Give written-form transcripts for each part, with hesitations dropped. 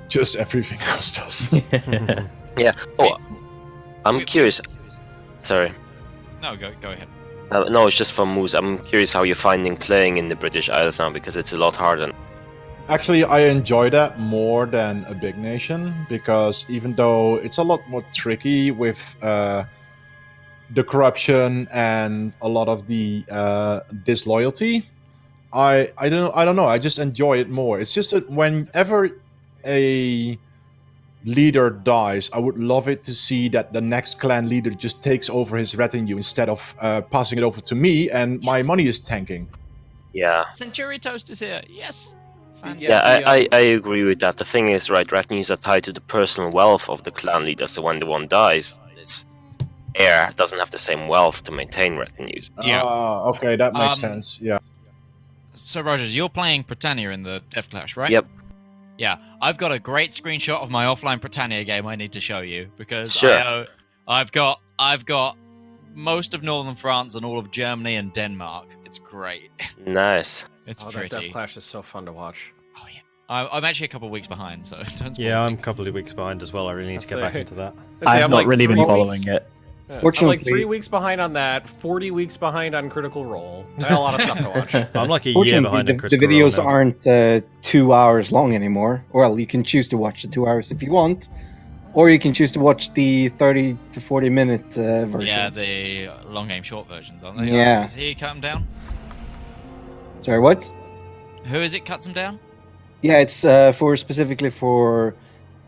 Just everything else does. Yeah. Oh, I'm curious. Sorry. No, go ahead. No, it's just for Moose. I'm curious how you're finding playing in the British Isles now, because it's a lot harder. Actually, I enjoy that more than a big nation, because even though it's a lot more tricky with the corruption and a lot of the disloyalty, I don't know. I just enjoy it more. It's just that whenever a leader dies, I would love it to see that the next clan leader just takes over his retinue instead of passing it over to me, and my money is tanking. Yeah. Century Toast is here. Yes. Yeah, I agree with that. The thing is, right, retinues are tied to the personal wealth of the clan leader, so when the one dies, its heir doesn't have the same wealth to maintain retinues. Yeah. Okay, that makes sense. Yeah. So, Rogers, you're playing Britannia in the Death Clash, right? Yep. Yeah, I've got a great screenshot of my offline Britannia game I need to show you, because Sure. I've got most of northern France and all of Germany and Denmark. It's great. Nice. It's That pretty. Death Clash is so fun to watch. Oh yeah. I'm actually a couple of weeks behind, so don't spoil Yeah, I'm a things. couple of weeks behind as well. I really need to get back into that. I've not really been following it. Yeah, Fortunately, I'm like 3 weeks behind on that, 40 weeks behind on Critical Role. I got a lot of stuff to watch. I'm like a year behind on the Critical videos Role now. aren't 2 hours long anymore. Well, you can choose to watch the 2 hours if you want, or you can choose to watch the 30 to 40 minute version. Yeah, the long game short versions, aren't they? Yeah. Is he cut them down? Sorry, what? Who is it cuts them down? Yeah, it's specifically for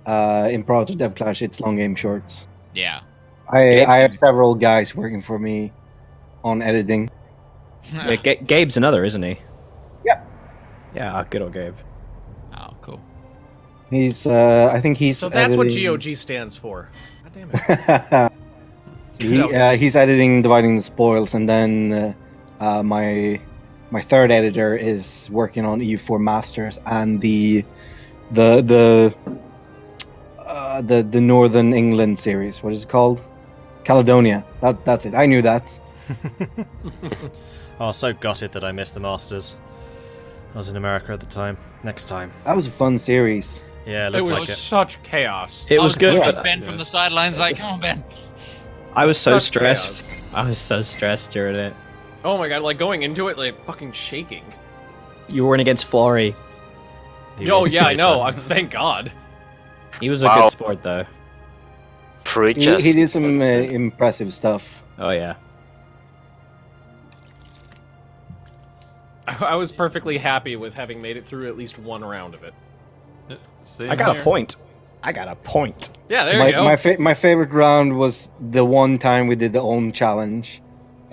Imperator Dev Clash. It's long game shorts. Yeah. I have several guys working for me on editing. Yeah, Gabe's another, isn't he? Yeah. Yeah, good old Gabe. Oh, cool. He's I think he's So that's what editing- GOG stands for. God damn it. He's editing Dividing the Spoils, and then my third editor is working on EU4 Masters and the Northern England series. What is it called? Caledonia. That's it. I knew that. Oh, so gutted that I missed the Masters. I was in America at the time. Next time. That was a fun series. Yeah, It looked was like it. such chaos. It was good, looking but at Ben from the sidelines like, come on, Ben. I was so Such stressed. chaos. I was so stressed during it. Oh my god, like going into it, like fucking shaking. You weren't against Flory. He Oh was yeah, I great, know. huh? Thank God. He was a Wow. good sport, though. Free He chest. did some impressive stuff. Oh yeah. I was perfectly happy with having made it through at least one round of it. I got a point. I got a point. Yeah, there you go. My favorite round was the one time we did the Ulm challenge.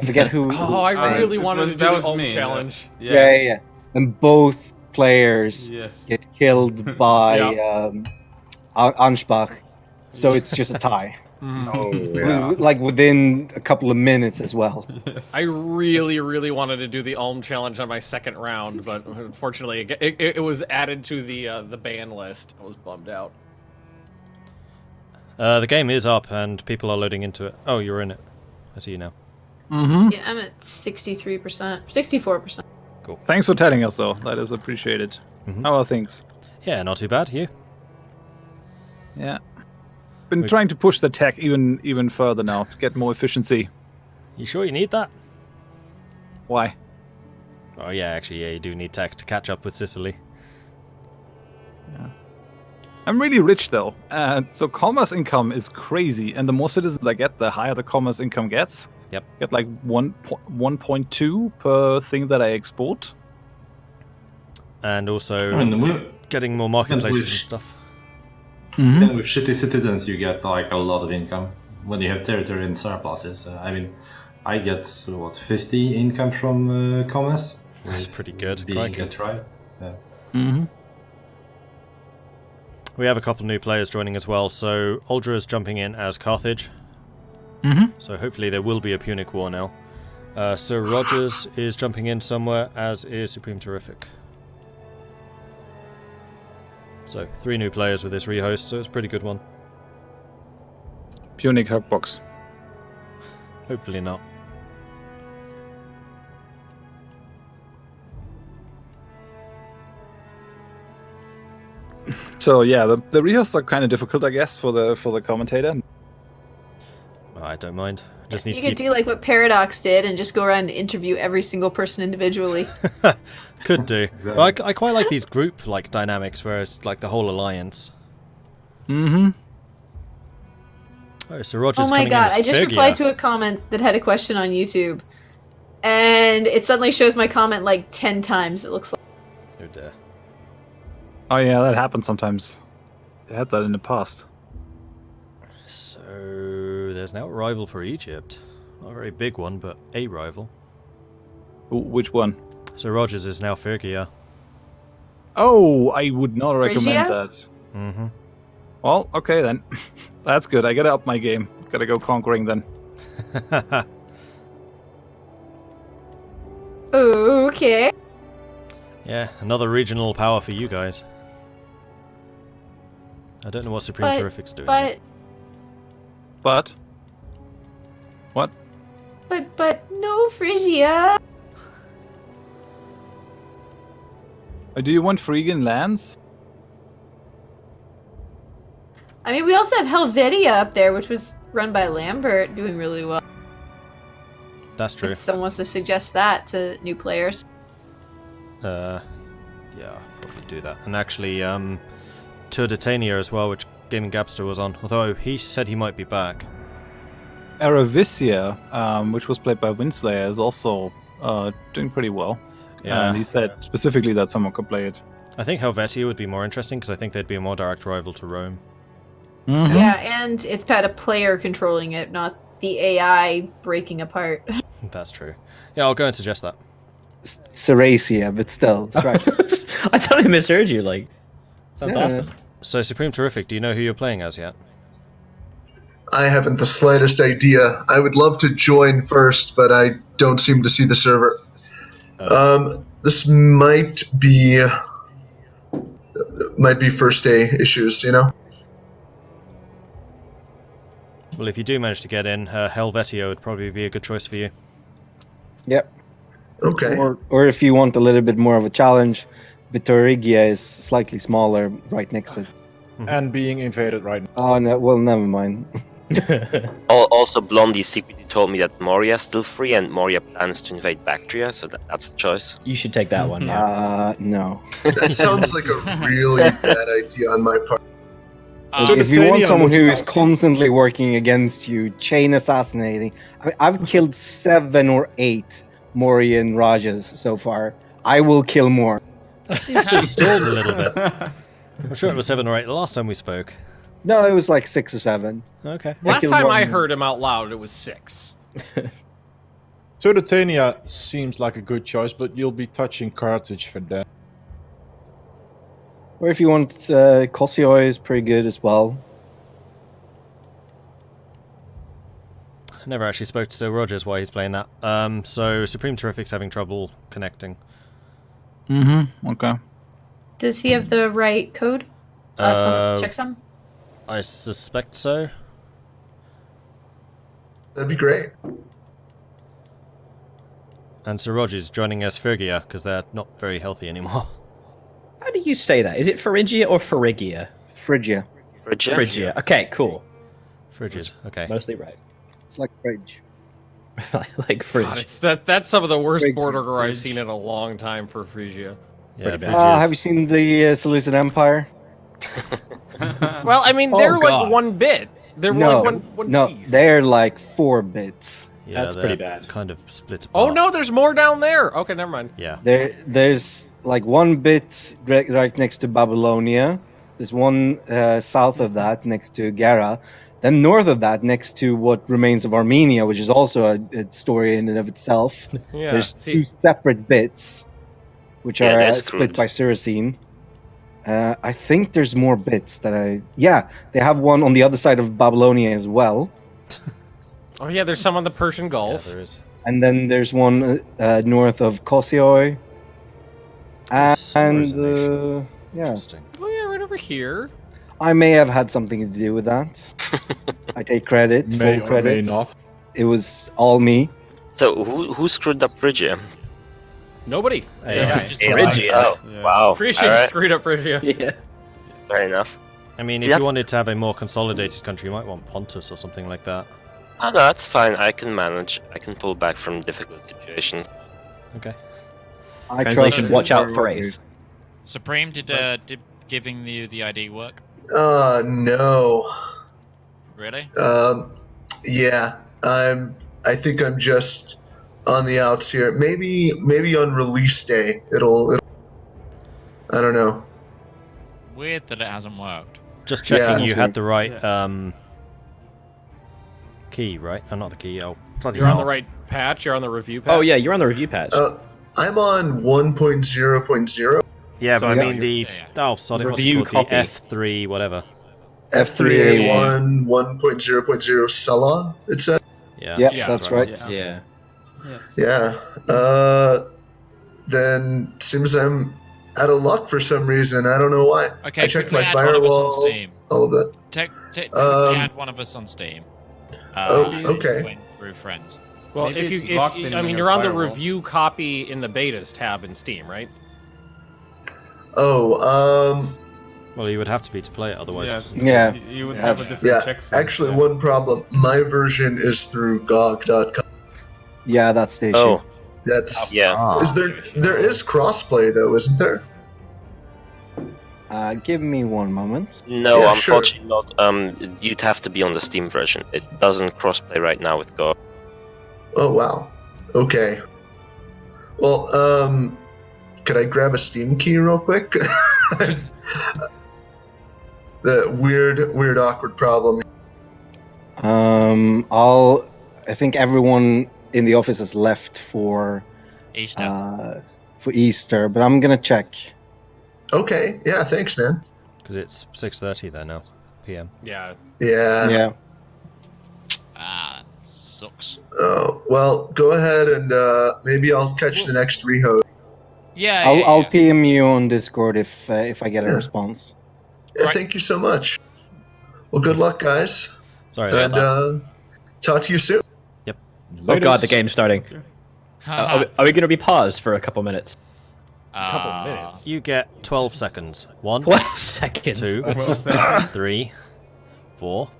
I forget who. Oh, I really wanted to do that the was Ulm me. challenge. Yeah. And both players Yes. get killed by Ansbach, so it's just a tie. Oh, yeah. Like within a couple of minutes as well. Yes. I really, really wanted to do the Ulm challenge on my second round, but unfortunately, it was added to the ban list. I was bummed out. The game is up and people are loading into it. Oh, you're in it. I see you now. Mm-hmm. Yeah, I'm at 63%, 64%. Thanks for telling us, though. That is appreciated. Mhm. How are things? Yeah, not too bad. You? Yeah. Been trying to push the tech even further now, to get more efficiency. You sure you need that? Why? Oh yeah, actually, yeah, you do need tech to catch up with Sicily. I'm really rich though, so commerce income is crazy, and the more citizens I get, the higher the commerce income gets. Yep. Get like 1.2 per thing that I export. And also I mean, getting more marketplaces and wish- stuff. Then with shitty citizens, you get like a lot of income. When you have territory and surpluses, I mean, I get 50 income from commerce. That's pretty good. Being Crikey. a tribe. Yeah. Mm-hmm. We have a couple new players joining as well. So Uldra is jumping in as Carthage. Mm-hmm. So hopefully there will be a Punic War now. Sir Rogers is jumping in somewhere, as is Supreme Terrific. So 3 new players with this rehost, so it's a pretty good one. Punic Hugbox. Hopefully not. So yeah, the rehearsals are kind of difficult, I guess, for the commentator. I don't mind. Just need You to could keep. do like what Paradox did and just go around and interview every single person individually. Could do. But I quite like these group like dynamics where it's like the whole alliance. Mm-hmm. Oh, so Roger's Oh my coming god, in as I just Fergia. replied to a comment that had a question on YouTube. And it suddenly shows my comment like 10 times, it looks like. Oh dear. Oh yeah, that happens sometimes. They had that in the past. So there's now a rival for Egypt. Not a very big one, but a rival. Which one? So Rogers is now Fergia. Oh, I would not recommend Phrygia? that. Mm-hmm. Well, okay then. That's good. I gotta up my game. Gotta go conquering then. Okay. Yeah, another regional power for you guys. I don't know what Supreme But- Terrific's doing. But But what? but no Phrygia. Do you want Phrygian lands? I mean, we also have Helvetia up there, which was run by Lambert, doing really well. That's true. If someone wants to suggest that to new players. Yeah, I'll probably do that. And actually, Tour d'Etania as well, which Gaming Gapster was on. Although he said he might be back. Aravisia, which was played by Winslayer, is also doing pretty well. Yeah. And he said specifically that someone could play it. I think Helvetia would be more interesting because I think they'd be a more direct rival to Rome. Mm-hmm. Yeah, and it's had a player controlling it, not the AI breaking apart. That's true. Yeah, I'll go and suggest that. Seracia, but still, it's right. I thought I misheard you. Like, sounds Yeah. awesome. So, Supreme Terrific, do you know who you're playing as yet? I haven't the slightest idea. I would love to join first, but I don't seem to see the server. This might be first day issues, you know? Well, if you do manage to get in, Helvetia would probably be a good choice for you. Yep. Okay. Or if you want a little bit more of a challenge, Biturigia is slightly smaller right next to it. And being invaded right now. Oh, no, well, never mind. Also, Blondie secretly told me that Moria is still free, and Moria plans to invade Bactria, so that's a choice. You should take that one. Yeah. No. That sounds like a really bad idea on my part. If you want someone who is constantly working against you, chain assassinating. I mean, I've killed 7 or 8 Morian Rajas so far. I will kill more. That seems to have stalled a little bit. I'm sure it was 7 or 8 the last time we spoke. No, it was like 6 or 7. Okay. Last killed time one I more. heard him out loud, it was 6. Tour d'Etania seems like a good choice, but you'll be touching Carthage for that. Or if you want, Kosioi is pretty good as well. I never actually spoke to Sir Rogers while he's playing that. So Supreme Terrific's having trouble connecting. Mm-hmm. Okay. Does he have the right code? Check some. I suspect so. That'd be great. And Sir Rogers joining as Fergia because they're not very healthy anymore. How do you say that? Is it Phrygia or Phrygia? Phrygia. Phrygia? Phrygia. Okay, cool. Frigid. Okay. Mostly right. It's like fridge. Like fridge. God, that's some of the worst Big border I've fridge. seen in a long time for Phrygia. Yeah, Pretty bad. Phrygia's- Have you seen the Seleucid Empire? Well, I mean, Oh, they're God. like 1 bit. They're No, like one no, piece. they're like 4 bits. Yeah, That's pretty they're bad. Kind of split apart. Oh no, there's more down there. Okay, never mind. Yeah. There's like 1 bit right next to Babylonia. There's one south of that next to Gara. Then north of that next to what remains of Armenia, which is also a story in and of itself. Yeah. There's See, 2 separate bits, which Yeah, are they're split screwed. by Siracine. I think there's more bits that Yeah, they have one on the other side of Babylonia as well. oh yeah, there's some on the Persian Yeah, Gulf. there is. And then there's one north of Kosioi. Summer is a nation. Yeah, Interesting. Oh yeah, right over here. I may have had something to do with that. I take credit, May full or may credit. not. It was all me. So, who screwed up Phrygia? Nobody. Yeah. Phrygia. Oh, wow. Phrygia Alright. screwed up Phrygia. Yeah. Fair enough. I mean, See, if you wanted to have a more consolidated country, you might want Pontus or something like that. Oh, no, that's fine. I can manage. I can pull back from difficult situations. Okay. Translation: watch out for Ace. Supreme, did giving you the ID work? No. Really? Yeah. I think I'm just on the outs here. Maybe on release day it'll I don't know. Weird that it hasn't worked. Just checking Yeah. you had the right key, right? Oh, not the key. Oh, bloody You're on hell. the right patch. You're on the review patch. Oh yeah, you're on the review patch. I'm on 1.0.0. Yeah, So but I yeah, mean the oh, sorry, what's it Review called? The copy. F3 whatever. F3A1 1.0.0 Salah, it says. Yeah. Yeah, Yeah, that's right. Yeah. Yeah. Then seems I'm out of luck for some reason. I don't know why. Okay, I checked quickly my add one of us on firewall, Steam. all of that. Quickly add one of us on Steam. okay. Went through friends. Well, Maybe if it's you, locked in I mean, your you're on the firewall. review copy in the betas tab in Steam, right? Well, you would have to be to play it, otherwise. Yeah. It doesn't- Yeah. You would have a different Yeah, checksum. actually, Yeah. one problem. My version is through GOG.com. Yeah, that's the issue. Oh, That's yeah. Is there is crossplay though, isn't there? Give me one moment. No, Yeah, sure. unfortunately not. You'd have to be on the Steam version. It doesn't crossplay right now with GOG. Oh wow. Okay. Well, could I grab a Steam key real quick? The weird, awkward problem. I think everyone in the office has left for Easter, but I'm gonna check. Okay. Yeah. Thanks, man. Because it's 6:30 there now, PM. Yeah. Yeah. Yeah. Ah, that sucks. Oh well. Go ahead and maybe I'll catch the next rehost. Yeah, I'll PM you on Discord if I get a response. Yeah, Right. Thank you so much. Well, good luck, guys. Sorry And about that. talk to you soon. Oh god, the game's starting. Are we going to be paused for a couple minutes? A couple minutes. You get 12 seconds. 1, 12 seconds. 2, 3, 4,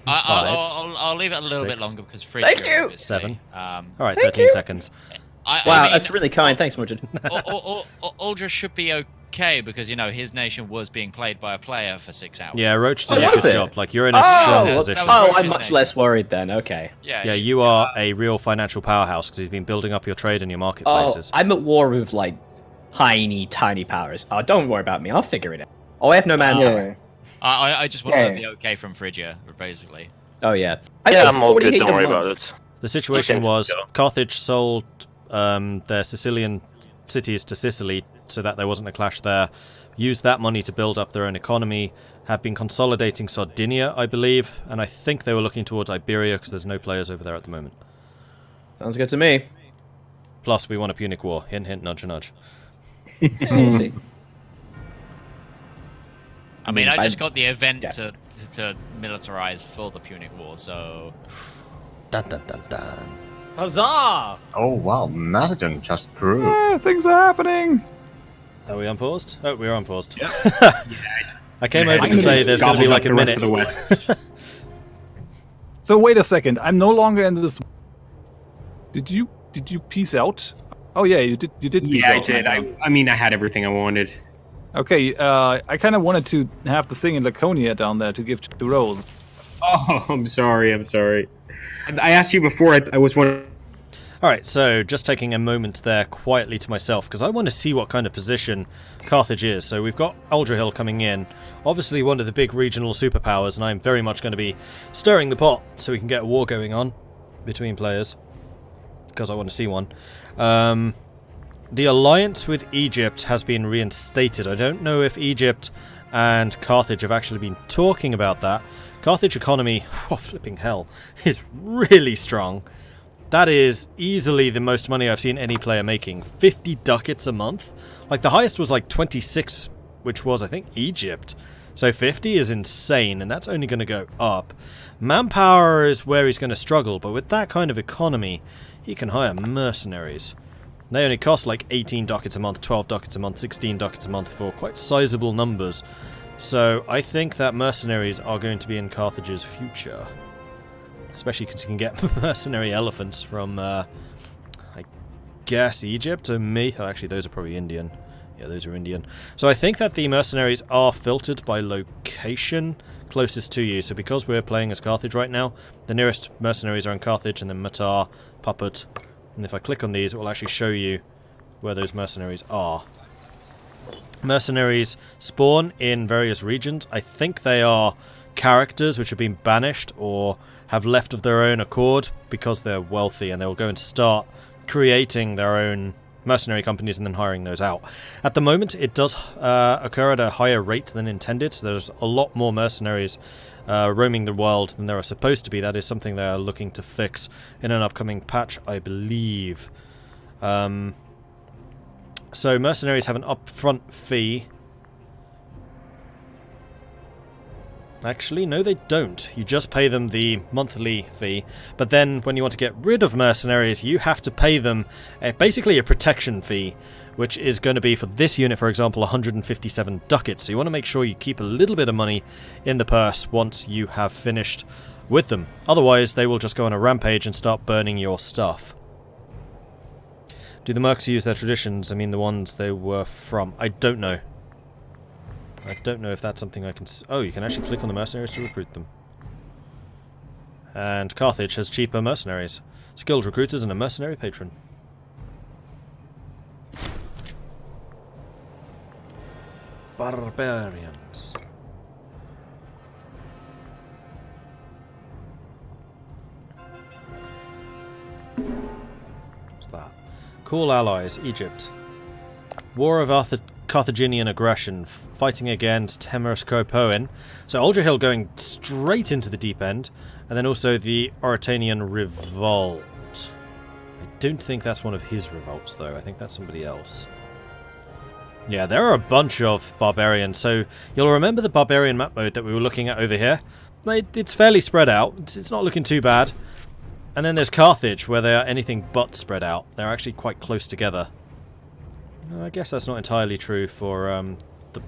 I'll leave it a little bit 6. longer because Fridge. Thank you. 7. Um, Alright, Thank 13 you. seconds. Wow, that's really kind. Thanks, Mordred. Uldra should be okay because his nation was being played by a player for 6 hours. Yeah, Roach did Oh, a was good it? job. Like, you're in a strong position. Oh, I'm much less worried then. Okay. Yeah, you are a real financial powerhouse because he's been building up your trade and your Oh, marketplaces. I'm at war with like tiny powers. Oh, don't worry about me. I'll figure it out. Oh, I have no manpower. I just want the okay from Phrygia, basically. Oh yeah. Yeah, I'm all good. Don't worry about it. The situation Okay, was go. Carthage sold their Sicilian cities to Sicily so that there wasn't a clash there. Used that money to build up their own economy. Have been consolidating Sardinia, I believe, and I think they were looking towards Iberia because there's no players over there at the moment. Sounds good to me. Plus, we won a Punic War. Hint, hint, nudge, nudge. We'll see. I mean, I just got the event to militarize for the Punic War, so. Dun dun dun dun. Huzzah! Oh wow, Macedon just grew. Yeah, things are happening. Are we unpaused? Oh, we're unpaused. Yep. I came over to say there's going to be like a minute. The West. So wait a second. I'm no longer in this. Did you peace out? Oh yeah, you did. You did. Peace Yeah, I out. did. I mean, I had everything I wanted. Okay. I kind of wanted to have the thing in Laconia down there to give to Rose. Oh, I'm sorry. I asked you before. I was wondering. Alright, so just taking a moment there quietly to myself, because I want to see what kind of position Carthage is. So we've got Aldrahill coming in, obviously one of the big regional superpowers, and I'm very much going to be stirring the pot so we can get a war going on between players, because I want to see one. The alliance with Egypt has been reinstated. I don't know if Egypt and Carthage have actually been talking about that. Carthage economy, oh flipping hell, is really strong. That is easily the most money I've seen any player making. 50 ducats a month? Like, the highest was like 26, which was, I think, Egypt. So 50 is insane, and that's only going to go up. Manpower is where he's going to struggle, but with that kind of economy, he can hire mercenaries. They only cost like 18 ducats a month, 12 ducats a month, 16 ducats a month for quite sizable numbers. So I think that mercenaries are going to be in Carthage's future. Especially because you can get mercenary elephants from, I guess, Egypt or me. Oh, actually, those are probably Indian. Yeah, those are Indian. So I think that the mercenaries are filtered by location closest to you. So because we're playing as Carthage right now, the nearest mercenaries are in Carthage, and then Matar, Puppet. And if I click on these, it will actually show you where those mercenaries are. Mercenaries spawn in various regions. I think they are characters which have been banished or have left of their own accord because they're wealthy, and they'll go and start creating their own mercenary companies and then hiring those out. At the moment, it does occur at a higher rate than intended, so there's a lot more mercenaries roaming the world than there are supposed to be. That is something they are looking to fix in an upcoming patch, I believe. So mercenaries have an upfront fee. Actually, no they don't. You just pay them the monthly fee, but then when you want to get rid of mercenaries, you have to pay them basically a protection fee, which is going to be, for this unit, for example, 157 ducats. So you want to make sure you keep a little bit of money in the purse once you have finished with them. Otherwise, they will just go on a rampage and start burning your stuff. Do the mercs use their traditions? I mean, the ones they were from. I don't know. I don't know if that's something I can... Oh, you can actually click on the mercenaries to recruit them. And Carthage has cheaper mercenaries. Skilled recruiters and a mercenary patron. Barbarians. What's that? Cool allies, Egypt. War of Carthaginian aggression, fighting against Temurskopoin. So Uldrahill going straight into the deep end, and then also the Oritanian revolt. I don't think that's one of his revolts, though. I think that's somebody else. Yeah, there are a bunch of barbarians. So you'll remember the barbarian map mode that we were looking at over here. It's fairly spread out. It's not looking too bad. And then there's Carthage, where they are anything but spread out. They're actually quite close together. I guess that's not entirely true for the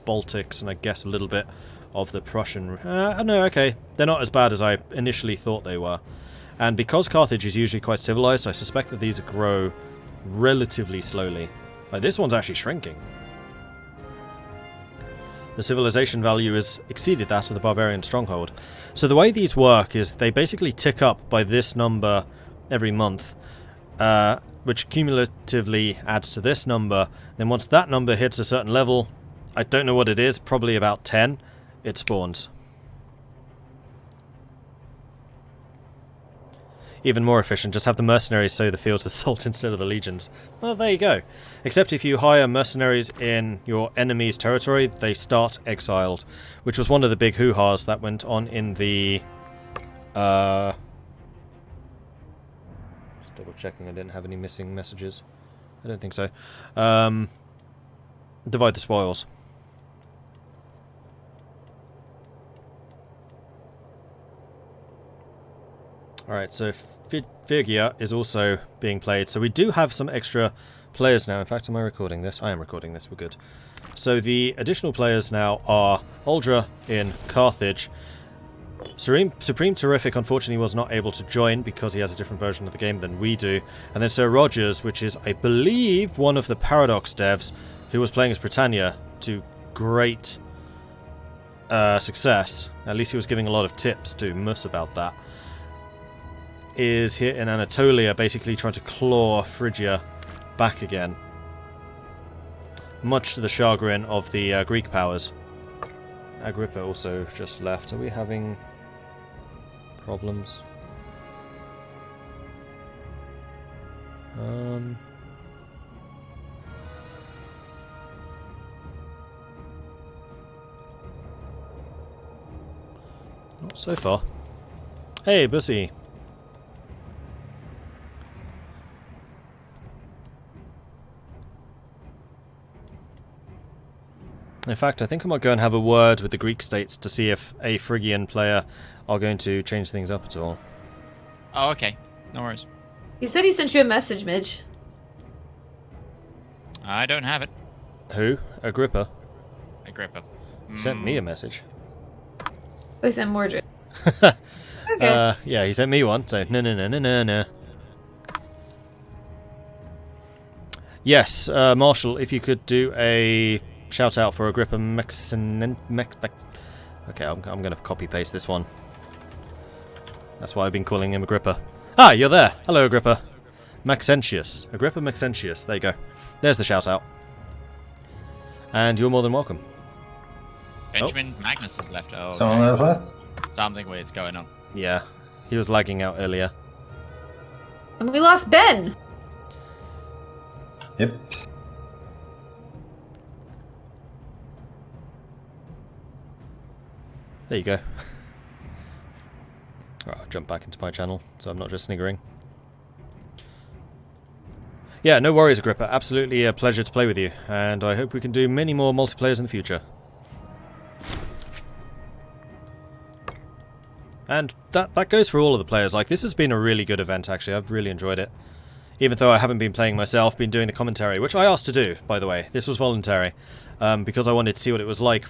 Baltics, and I guess a little bit of the Prussian... no, okay. They're not as bad as I initially thought they were. And because Carthage is usually quite civilized, I suspect that these grow relatively slowly. Like, this one's actually shrinking. The civilization value has exceeded that of the barbarian stronghold. So the way these work is they basically tick up by this number every month, which cumulatively adds to this number. Then once that number hits a certain level, I don't know what it is, probably about 10, it spawns. Even more efficient, just have the mercenaries sow the fields with salt instead of the legions. Well, there you go. Except if you hire mercenaries in your enemy's territory, they start exiled, which was one of the big hoo-has that went on in the... Just double checking I didn't have any missing messages. I don't think so. Divide the spoils. Alright, so Phrygia is also being played. So we do have some extra players now. In fact, am I recording this? I am recording this. We're good. So the additional players now are Uldra in Carthage. Supreme Terrific, unfortunately, was not able to join because he has a different version of the game than we do. And then Sir Rogers, which is, I believe, one of the Paradox devs, who was playing as Britannia to great success. At least he was giving a lot of tips to Mus about that. Is here in Anatolia, basically trying to claw Phrygia back again. Much to the chagrin of the Greek powers. Agrippa also just left. Are we having problems? Not so far. Hey, Bussy. In fact, I think I might go and have a word with the Greek states to see if a Phrygian player are going to change things up at all. Oh, okay. No worries. He said he sent you a message, Midge. I don't have it. Who? Agrippa? Agrippa. He sent me a message. Oh, he sent Mordred. Okay. Yeah, he sent me one, so no. Yes, Marshall, if you could do a shout out for Agrippa Okay, I'm going to copy paste this one. That's why I've been calling him Agrippa. Ah, you're there. Hello, Agrippa. Maxentius. Agrippa Maxentius. There you go. There's the shout out. And you're more than welcome. Benjamin Magnus has left. Oh, Someone have that? something weird's going on. Yeah, he was lagging out earlier. And we lost Ben. Yep. There you go. Right, I'll jump back into my channel, so I'm not just sniggering. Yeah, no worries, Agrippa. Absolutely a pleasure to play with you, and I hope we can do many more multiplayers in the future. And that goes for all of the players. Like, this has been a really good event, actually. I've really enjoyed it. Even though I haven't been playing myself, been doing the commentary, which I asked to do, by the way. This was voluntary, because I wanted to see what it was like.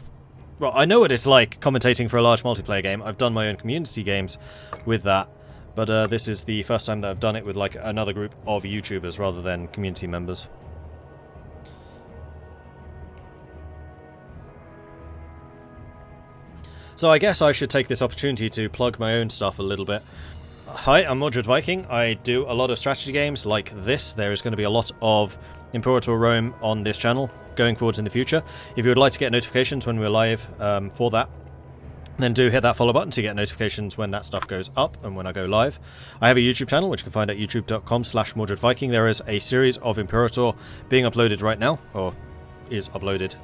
Well, I know what it's like commentating for a large multiplayer game. I've done my own community games with that, but this is the first time that I've done it with like another group of YouTubers rather than community members. So I guess I should take this opportunity to plug my own stuff a little bit. Hi, I'm Mordred Viking. I do a lot of strategy games like this. There is going to be a lot of Imperator Rome on this channel going forwards in the future. If you would like to get notifications when we're live for that, then do hit that follow button to get notifications when that stuff goes up and when I go live. I have a YouTube channel, which you can find at youtube.com/MordredViking. There is a series of Imperator being uploaded right now, or is uploaded.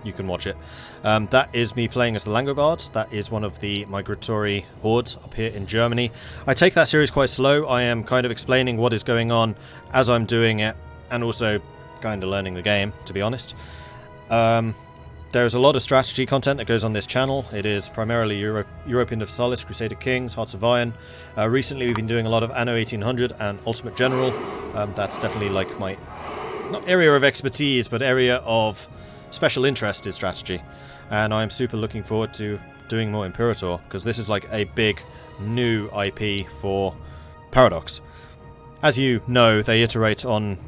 You can watch it. That is me playing as the Langobards. That is one of the migratory hordes up here in Germany. I take that series quite slow. I am kind of explaining what is going on as I'm doing it, and also kind of learning the game, to be honest. There's a lot of strategy content that goes on this channel. It is primarily European Universalis, Crusader Kings, Hearts of Iron. Recently we've been doing a lot of Anno 1800 and Ultimate General. That's definitely like my, not area of expertise, but area of special interest is strategy. And I'm super looking forward to doing more Imperator, because this is like a big new IP for Paradox. As you know, they iterate on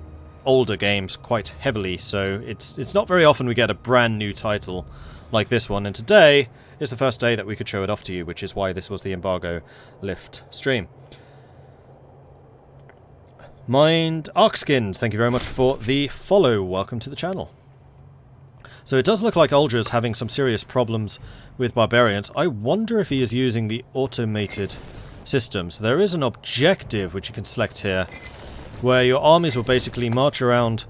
older games quite heavily, so it's not very often we get a brand new title like this one, and today is the first day that we could show it off to you, which is why this was the Embargo Lift stream. Mind Arkskins, thank you very much for the follow. Welcome to the channel. So it does look like Uldra's having some serious problems with barbarians. I wonder if he is using the automated systems. There is an objective which you can select here, where your armies will basically march around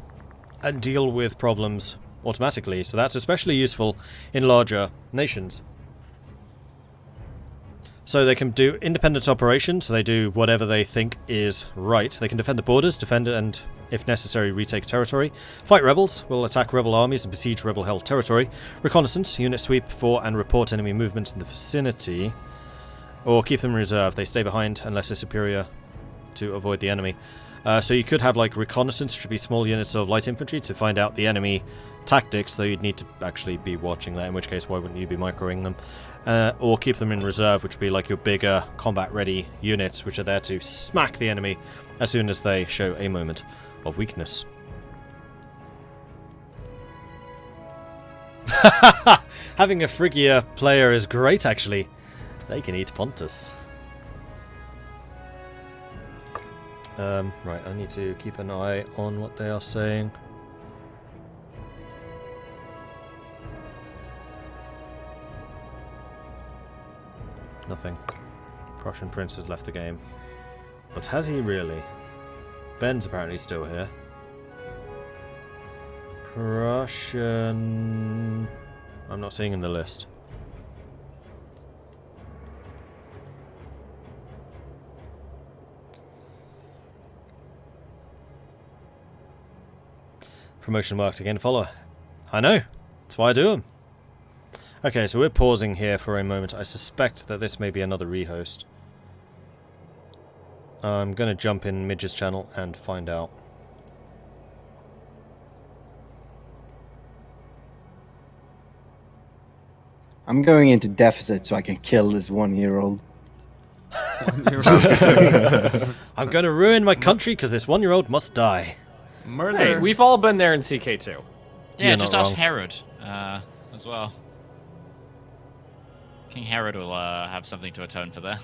and deal with problems automatically. So that's especially useful in larger nations. So they can do independent operations, so they do whatever they think is right. They can defend the borders, defend and, if necessary, retake territory. Fight rebels, will attack rebel armies and besiege rebel-held territory. Reconnaissance, unit sweep for and report enemy movements in the vicinity. Or keep them in reserve, they stay behind unless they're superior to avoid the enemy. So you could have like reconnaissance, which would be small units of light infantry to find out the enemy tactics, though you'd need to actually be watching that, in which case why wouldn't you be microing them? Or keep them in reserve, which would be like your bigger combat-ready units, which are there to smack the enemy as soon as they show a moment of weakness. Having a Phrygia player is great, actually. They can eat Pontus. Right, I need to keep an eye on what they are saying. Nothing. Prussian Prince has left the game. But has he really? Ben's apparently still here. Prussian... I'm not seeing in the list. Promotion worked again, follow. I know. That's why I do them. Okay, so we're pausing here for a moment. I suspect that this may be another rehost. I'm going to jump in Midge's channel and find out. I'm going into deficit so I can kill this 1-year-old. I'm going to ruin my country because this 1-year-old must die. Murder. Hey, we've all been there in CK2. Yeah, You're just not ask wrong. Herod as well. King Herod will have something to atone for there.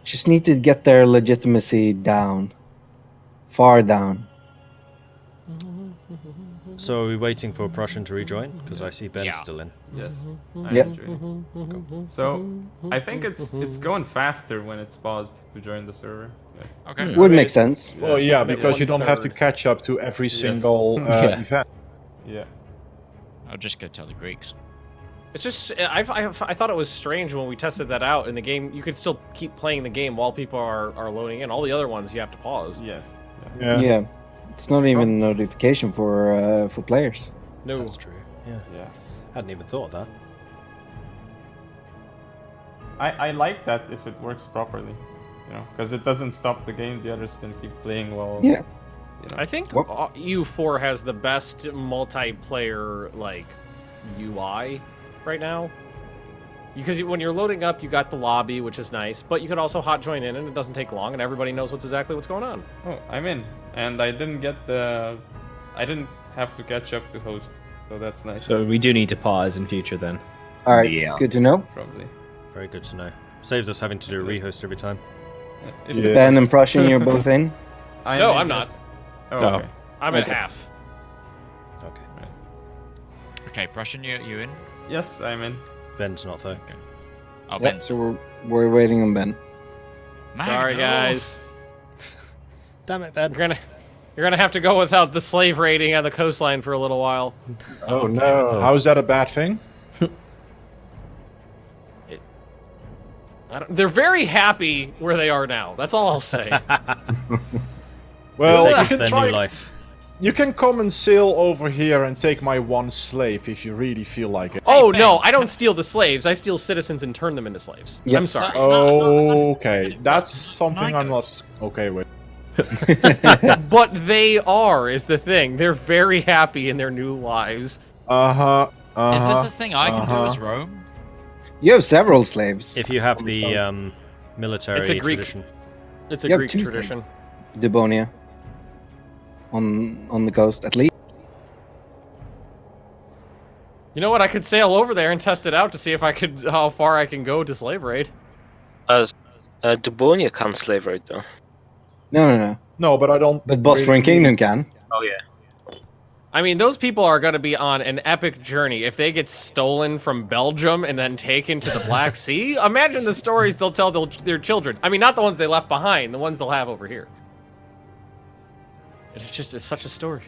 Just need to get their legitimacy down. Far down. So are we waiting for Prussian to rejoin? Because I see Ben Yeah. still in. Yes. I Yep. agree. So I think it's going faster when it's paused to join the server. Yeah. Okay. Would make sense. Well, yeah, Maybe because you don't have to 1/3. catch up to every Yes. single Yeah. event. Yeah. I'll just go tell the Greeks. It's just I thought it was strange when we tested that out in the game. You could still keep playing the game while people are loading in. All the other ones you have to pause. Yes. Yeah. Yeah. It's not even a notification for players. No. That's true. Yeah. Yeah. Hadn't even thought of that. I like that if it works properly, you know, because it doesn't stop the game. The others can keep playing while. Yeah. You know. I think What? U4 has the best multiplayer like UI right now. Because when you're loading up, you got the lobby, which is nice, but you could also hot join in, and it doesn't take long, and everybody knows exactly what's going on. Oh, I'm in, and I didn't have to catch up to host, so that's nice. So we do need to pause in future then. All right. Yeah. Good to know. Probably. Very good to know. Saves us having to do a rehost every time. If Yeah. it Ben and works. Prussian, you're both in. No, in, I'm not. yes. Oh, No. okay. I'm at Okay. half. Okay. Okay, Prussian, you in? Yes, I'm in. Ben's not though. Oh, Yep, Ben's. so we're waiting on Ben. Sorry, no. guys. Damn it, Ben. You're gonna have to go without the slave raiding on the coastline for a little while. Oh no! How is that a bad thing? They're very happy where they are now. That's all I'll say. Well, Take you it to can their try. new life. You can come and sail over here and take my one slave if you really feel like it. Oh Ben. no, I don't steal the slaves. I steal citizens and turn them into slaves. Yep. I'm sorry. Okay, that's something I'm not okay with. But they are is the thing. They're very happy in their new lives. Is this a thing I can do as Rome? You have several slaves. If you have the military It's a Greek- tradition. It's a You have Greek two tradition. Debonia. On the coast, at least. You know what? I could sail over there and test it out to see if how far I can go to slave raid. Dubonia can't slave raid though. No. No, but I don't. But Bostron Kingdom can. Oh yeah. I mean, those people are going to be on an epic journey. If they get stolen from Belgium and then taken to the Black Sea, imagine the stories they'll tell their children. I mean, not the ones they left behind, the ones they'll have over here. It's such a story.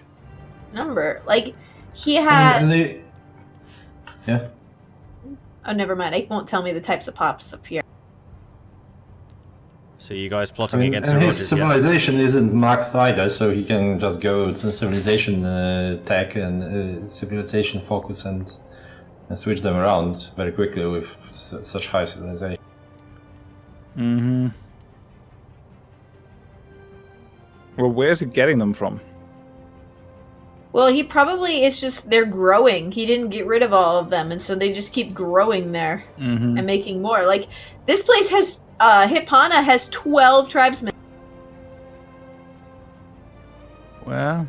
Number. Like, he had... Yeah. Oh, never mind. It won't tell me the types of pops up here. So you guys I plotting mean, against the his Rogers yet? civilization isn't maxed either, so he can just go to civilization tech and civilization focus and switch them around very quickly with such high civilization. Mm-hmm. Well, where's he getting them from? Well, he probably is just... They're growing. He didn't get rid of all of them, and so they just keep growing there Mm-hmm. and making more. Like, this place has... Hippana has 12 tribesmen. Well,